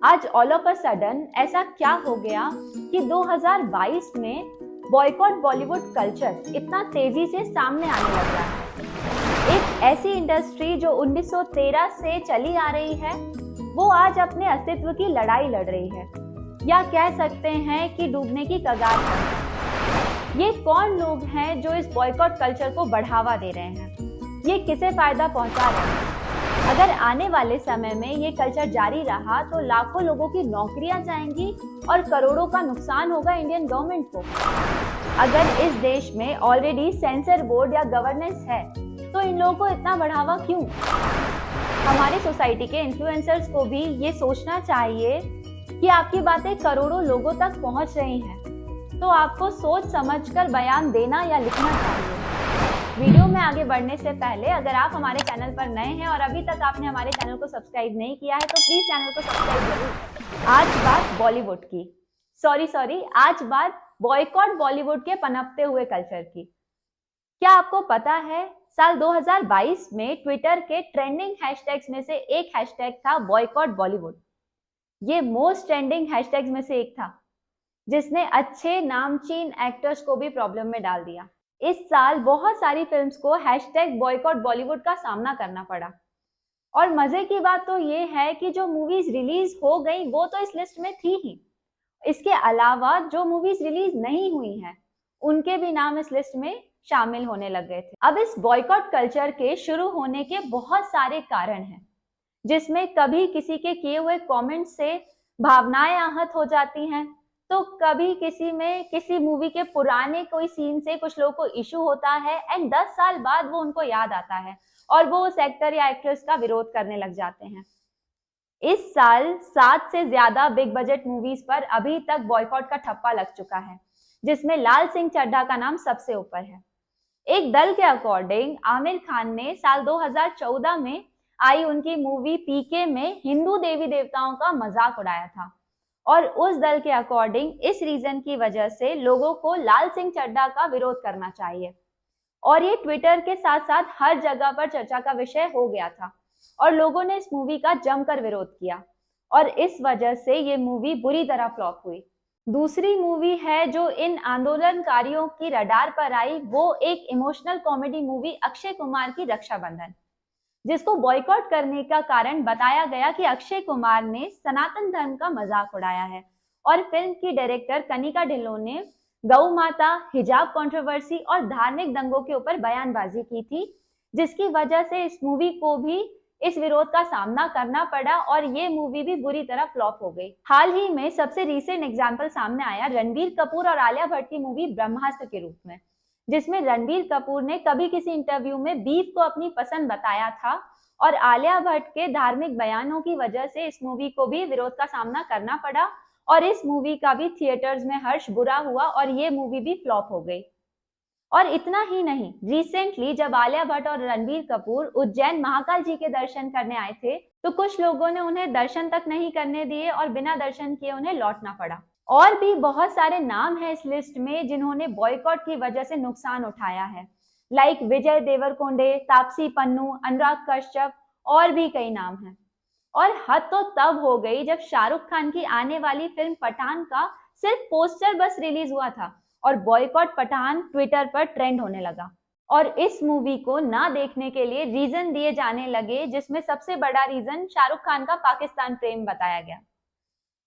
आज all of a sudden ऐसा क्या हो गया कि 2022 में बॉयकॉट बॉलीवुड कल्चर इतना तेजी से सामने आने लग रहा है। एक ऐसी इंडस्ट्री जो 1913 से चली आ रही है, वो आज अपने अस्तित्व की लड़ाई लड़ रही है, या कह सकते हैं कि डूबने की कगार पर है। ये कौन लोग हैं जो इस बॉयकॉट कल्चर को बढ़ावा दे रहे हैं? ये किसे फायदा पहुंचा रहे हैं? अगर आने वाले समय में ये कल्चर जारी रहा तो लाखों लोगों की नौकरियां जाएंगी और करोड़ों का नुकसान होगा इंडियन गवर्नमेंट को। अगर इस देश में ऑलरेडी सेंसर बोर्ड या गवर्नेंस है तो इन लोगों को इतना बढ़ावा क्यों? हमारी सोसाइटी के इन्फ्लुएंसर्स को भी ये सोचना चाहिए कि आपकी बातें करोड़ों लोगों तक पहुंच रही हैं, तो आपको सोच समझकर बयान देना या लिखना चाहिए। वीडियो में आगे बढ़ने से पहले अगर आप हमारे चैनल पर नए हैं और अभी तक आपने हमारे चैनल को सब्सक्राइब नहीं किया है तो प्लीज चैनल को सब्सक्राइब जरूर करें। आज बात बॉलीवुड की, आज बात बॉयकॉट बॉलीवुड के पनपते हुए कल्चर की। क्या आपको पता है साल 2022 में ट्विटर के ट्रेंडिंग हैशटैग्स में से एक हैशटैग था बॉयकॉट बॉलीवुड। ये मोस्ट ट्रेंडिंग हैशटैग्स में से एक था जिसने अच्छे नामचीन एक्टर्स को भी प्रॉब्लम में डाल दिया। इस साल बहुत सारी फिल्म्स को हैशटैग बॉयकॉट बॉलीवुड का सामना करना पड़ा। और मजे की बात तो ये है कि जो मूवीज रिलीज हो गई वो तो इस लिस्ट में थी ही, इसके अलावा जो मूवीज रिलीज नहीं हुई हैं उनके भी नाम इस लिस्ट में शामिल होने लग गए थे। अब इस बॉयकॉट कल्चर के शुरू होने के बहुत सारे कारण हैं, जिसमें कभी किसी के किए हुए कमेंट से भावनाएं आहत हो जाती हैं, तो कभी किसी मूवी के पुराने कोई सीन से कुछ लोगों को इशू होता है एंड 10 साल बाद वो उनको याद आता है और वो उस एक्टर या एक्ट्रेस का विरोध करने लग जाते हैं। इस साल 7 से ज्यादा बिग बजट मूवीज पर अभी तक बॉयकॉट का ठप्पा लग चुका है, जिसमें लाल सिंह चड्ढा का नाम सबसे ऊपर है। एक दल के अकॉर्डिंग आमिर खान ने साल 2014 में आई उनकी मूवी पीके में हिंदू देवी देवताओं का मजाक उड़ाया था, और उस दल के अकॉर्डिंग इस रीजन की वजह से लोगों को लाल सिंह चड्ढा का विरोध करना चाहिए, और ये ट्विटर के साथ साथ हर जगह पर चर्चा का विषय हो गया था और लोगों ने इस मूवी का जमकर विरोध किया और इस वजह से ये मूवी बुरी तरह फ्लॉप हुई। दूसरी मूवी है जो इन आंदोलनकारियों की रडार पर आई, वो एक emotional comedy movie Akshay Kumar की रक्षाबंधन, जिसको बॉयकॉट करने का कारण बताया गया कि अक्षय कुमार ने सनातन धर्म का मजाक उड़ाया है और फिल्म की डायरेक्टर कनिका ढिल्लों ने गौ माता, हिजाब कंट्रोवर्सी और धार्मिक दंगों के ऊपर बयानबाजी की थी, जिसकी वजह से इस मूवी को भी इस विरोध का सामना करना पड़ा और ये मूवी भी बुरी तरह फ्लॉप हो गई। हाल ही में सबसे रीसेंट एग्जाम्पल सामने आया रणबीर कपूर और आलिया भट्ट की मूवी ब्रह्मास्त्र के रूप में, जिसमें रणबीर कपूर ने कभी किसी इंटरव्यू में बीफ को अपनी पसंद बताया था और आलिया भट्ट के धार्मिक बयानों की वजह से इस मूवी को भी विरोध का सामना करना पड़ा और इस मूवी का भी थिएटर्स में हर्ष बुरा हुआ और ये मूवी भी फ्लॉप हो गई। और इतना ही नहीं, रिसेंटली जब आलिया भट्ट और रणबीर कपूर उज्जैन महाकाल जी के दर्शन करने आए थे तो कुछ लोगों ने उन्हें दर्शन तक नहीं करने दिए और बिना दर्शन किए उन्हें लौटना पड़ा। और भी बहुत सारे नाम हैं इस लिस्ट में जिन्होंने बॉयकॉट की वजह से नुकसान उठाया है, लाइक विजय देवरकोंडे, तापसी पन्नू, अनुराग कश्यप और भी कई नाम हैं। और हद तो तब हो गई जब शाहरुख खान की आने वाली फिल्म पठान का सिर्फ पोस्टर बस रिलीज हुआ था और बॉयकॉट पठान ट्विटर पर ट्रेंड होने लगा और इस मूवी को ना देखने के लिए रीजन दिए जाने लगे, जिसमें सबसे बड़ा रीजन शाहरुख खान का पाकिस्तान प्रेम बताया गया।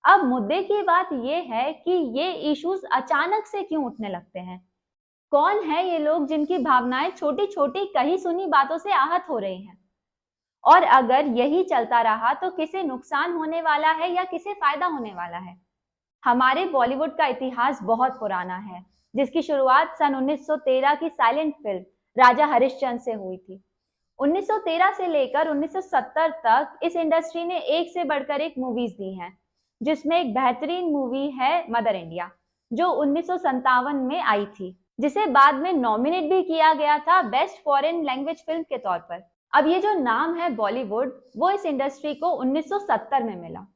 अब मुद्दे की बात यह है कि ये इश्यूज अचानक से क्यों उठने लगते हैं? कौन है ये लोग जिनकी भावनाएं छोटी छोटी कही सुनी बातों से आहत हो रही हैं? और अगर यही चलता रहा तो किसे नुकसान होने वाला है या किसे फायदा होने वाला है? हमारे बॉलीवुड का इतिहास बहुत पुराना है, जिसकी शुरुआत सन 1913 की साइलेंट फिल्म राजा हरिश्चंद्र से हुई थी। 1913 से लेकर 1970 तक इस इंडस्ट्री ने एक से बढ़कर एक मूवीज दी हैं, जिसमें एक बेहतरीन मूवी है मदर इंडिया, जो 1957 में आई थी, जिसे बाद में नॉमिनेट भी किया गया था बेस्ट फॉरेन लैंग्वेज फिल्म के तौर पर। अब ये जो नाम है बॉलीवुड, वो इस इंडस्ट्री को 1970 में मिला।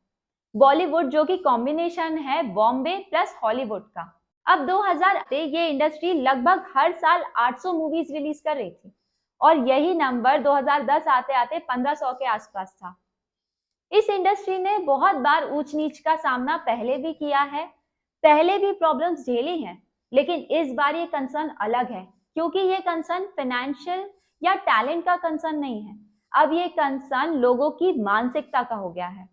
बॉलीवुड जो कि कॉम्बिनेशन है बॉम्बे प्लस हॉलीवुड का। अब 2000 से ये इंडस्ट्री लगभग हर साल 800 मूवीज रिलीज कर रही थी और यही नंबर 2010 आते आते 1500 के आसपास था। इस इंडस्ट्री ने बहुत बार ऊंच नीच का सामना पहले भी किया है, पहले भी प्रॉब्लम्स झेली हैं, लेकिन इस बार ये कंसर्न अलग है, क्योंकि ये कंसर्न फाइनेंशियल या टैलेंट का कंसर्न नहीं है। अब ये कंसर्न लोगों की मानसिकता का हो गया है।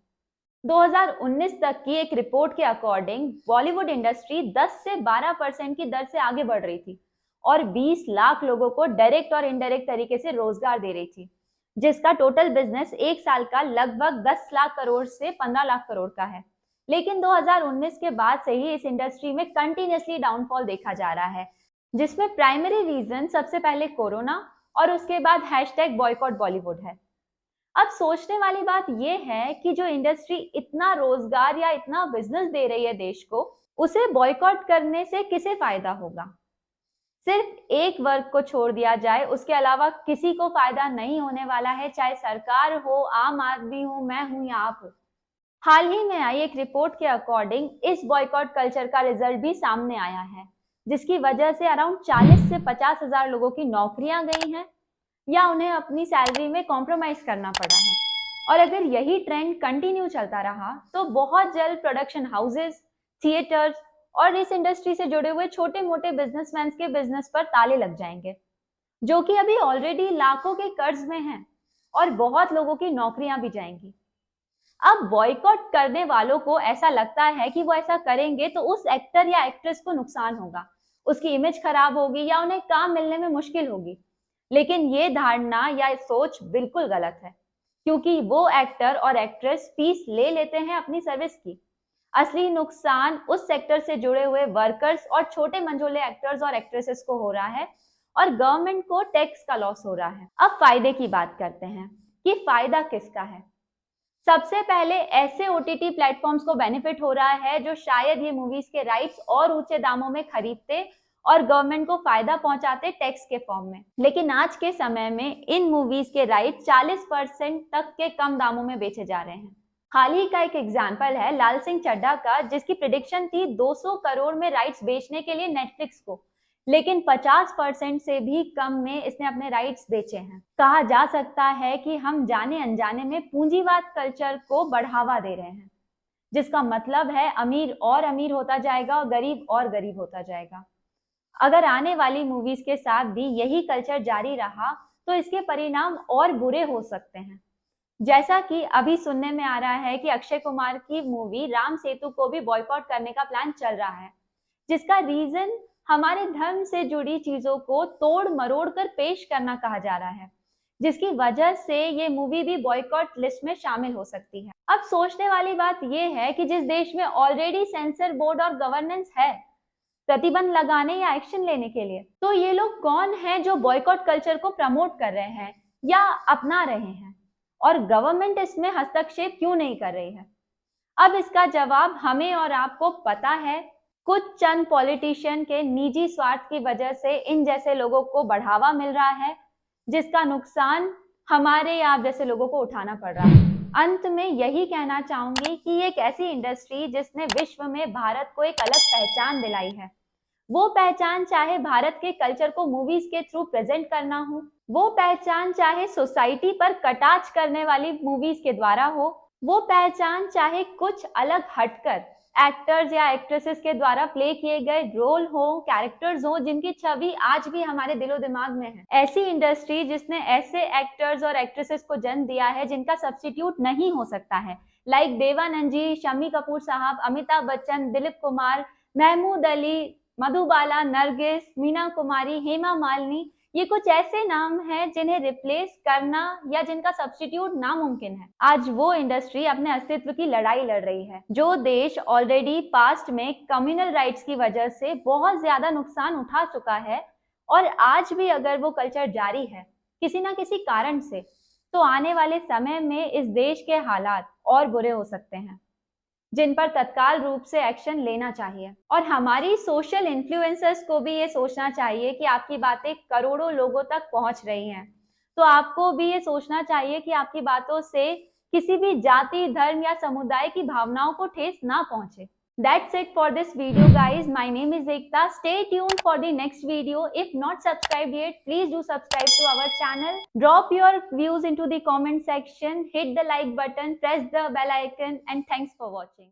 2019 तक की एक रिपोर्ट के अकॉर्डिंग बॉलीवुड इंडस्ट्री 10 से 12% की दर से आगे बढ़ रही थी और 20 लाख लोगों को डायरेक्ट और इनडायरेक्ट तरीके से रोजगार दे रही थी, जिसका टोटल बिजनेस एक साल का लगभग 10 लाख करोड़ से 15 लाख करोड़ का है। लेकिन 2019 के बाद से ही इस इंडस्ट्री में कंटिन्यूसली डाउनफॉल देखा जा रहा है, जिसमें प्राइमरी रीजन सबसे पहले कोरोना और उसके बाद हैशटैग बॉयकॉट बॉलीवुड है। अब सोचने वाली बात यह है कि जो इंडस्ट्री इतना रोजगार या इतना बिजनेस दे रही है देश को, उसे बॉयकॉट करने से किसे फायदा होगा? सिर्फ एक वर्ग को छोड़ दिया जाए, उसके अलावा किसी को फायदा नहीं होने वाला है, चाहे सरकार हो, आम आदमी हो, मैं हूं या आप हो। हाल ही में आई एक रिपोर्ट के अकॉर्डिंग इस बॉयकॉट कल्चर का रिजल्ट भी सामने आया है, जिसकी वजह से अराउंड 40 से 50 हजार लोगों की नौकरियां गई हैं या उन्हें अपनी सैलरी में कॉम्प्रोमाइज करना पड़ा है। और अगर यही ट्रेंड कंटिन्यू चलता रहा तो बहुत जल्द प्रोडक्शन हाउसेस, थिएटर्स और इस इंडस्ट्री से जुड़े हुए छोटे मोटे बिजनेसमैन के बिजनेस पर ताले लग जाएंगे, जो कि अभी ऑलरेडी लाखों के कर्ज में हैं, और बहुत लोगों की नौकरियां भी जाएंगी। अब बॉयकॉट करने वालों को ऐसा लगता है कि वो ऐसा करेंगे तो उस एक्टर या एक्ट्रेस को नुकसान होगा, उसकी इमेज खराब होगी या उन्हें काम मिलने में मुश्किल होगी। लेकिन ये धारणा या सोच बिल्कुल गलत है, क्योंकि वो एक्टर और एक्ट्रेस फीस ले लेते हैं अपनी सर्विस की। असली नुकसान उस सेक्टर से जुड़े हुए वर्कर्स और छोटे मंझोले एक्टर्स और एक्ट्रेसेस को हो रहा है, और गवर्नमेंट को टैक्स का लॉस हो रहा है। अब फायदे की बात करते हैं कि फायदा किसका है। सबसे पहले ऐसे ओटीटी प्लेटफॉर्म्स को बेनिफिट हो रहा है जो शायद ये मूवीज के राइट्स और ऊंचे दामों में खरीदते और गवर्नमेंट को फायदा पहुंचाते टैक्स के फॉर्म में। लेकिन आज के समय में इन मूवीज के राइट्स 40% तक के कम दामों में बेचे जा रहे हैं। हाल ही का एक एग्जाम्पल है लाल सिंह चड्ढा का, जिसकी प्रिडिक्शन थी 200 करोड़ में राइट्स बेचने के लिए नेटफ्लिक्स को, लेकिन 50% से भी कम में इसने अपने राइट्स बेचे हैं। कहा जा सकता है कि हम जाने अनजाने में पूंजीवाद कल्चर को बढ़ावा दे रहे हैं, जिसका मतलब है अमीर और अमीर होता जाएगा और गरीब होता जाएगा। अगर आने वाली मूवीज के साथ भी यही कल्चर जारी रहा तो इसके परिणाम और बुरे हो सकते हैं। जैसा कि अभी सुनने में आ रहा है कि अक्षय कुमार की मूवी राम सेतु को भी बॉयकॉट करने का प्लान चल रहा है, जिसका रीजन हमारे धर्म से जुड़ी चीजों को तोड़ मरोड़ कर पेश करना कहा जा रहा है, जिसकी वजह से ये मूवी भी बॉयकॉट लिस्ट में शामिल हो सकती है। अब सोचने वाली बात यह है कि जिस देश में ऑलरेडी सेंसर बोर्ड और गवर्नेंस है प्रतिबंध लगाने या एक्शन लेने के लिए, तो ये लोग कौन हैं जो बॉयकॉट कल्चर को प्रमोट कर रहे हैं या अपना रहे हैं, और गवर्नमेंट इसमें हस्तक्षेप क्यों नहीं कर रही है? अब इसका जवाब हमें और आपको पता है। कुछ चंद पॉलिटिशियन के निजी स्वार्थ की वजह से इन जैसे लोगों को बढ़ावा मिल रहा है, जिसका नुकसान हमारे या आप जैसे लोगों को उठाना पड़ रहा है। अंत में यही कहना चाहूंगी कि एक ऐसी इंडस्ट्री जिसने विश्व में भारत को एक अलग पहचान दिलाई है, वो पहचान चाहे भारत के कल्चर को मूवीज के थ्रू प्रेजेंट करना हो, वो पहचान चाहे सोसाइटी पर कटाक्ष करने वाली मूवीज के द्वारा हो, वो पहचान चाहे कुछ अलग हटकर एक्टर्स या एक्ट्रेसेस के द्वारा प्ले किए गए रोल हो, कैरेक्टर्स हो, जिनकी छवि आज भी हमारे दिलो दिमाग में है। ऐसी इंडस्ट्री जिसने ऐसे एक्टर्स और एक्ट्रेसेस को जन्म दिया है जिनका सब्स्टिट्यूट नहीं हो सकता है, लाइक देवानंद जी, शम्मी कपूर साहब, अमिताभ बच्चन, दिलीप कुमार, महमूद अली, मधुबाला, नरगिस, मीना कुमारी, हेमा मालिनी। ये कुछ ऐसे नाम हैं जिन्हें रिप्लेस करना या जिनका सब्स्टिट्यूट नामुमकिन है। आज वो इंडस्ट्री अपने अस्तित्व की लड़ाई लड़ रही है। जो देश ऑलरेडी पास्ट में कम्युनल राइट्स की वजह से बहुत ज्यादा नुकसान उठा चुका है, और आज भी अगर वो कल्चर जारी है किसी ना किसी कारण से, तो आने वाले समय में इस देश के हालात और बुरे हो सकते हैं, जिन पर तत्काल रूप से एक्शन लेना चाहिए। और हमारी सोशल इन्फ्लुएंसर्स को भी ये सोचना चाहिए कि आपकी बातें करोड़ों लोगों तक पहुंच रही हैं, तो आपको भी ये सोचना चाहिए कि आपकी बातों से किसी भी जाति, धर्म या समुदाय की भावनाओं को ठेस ना पहुंचे। That's it for this video, guys. My name is Ekta. Stay tuned for the next video. If not subscribed yet, please do subscribe to our channel. Drop your views into the comment section. Hit the like button, press the bell icon, and thanks for watching.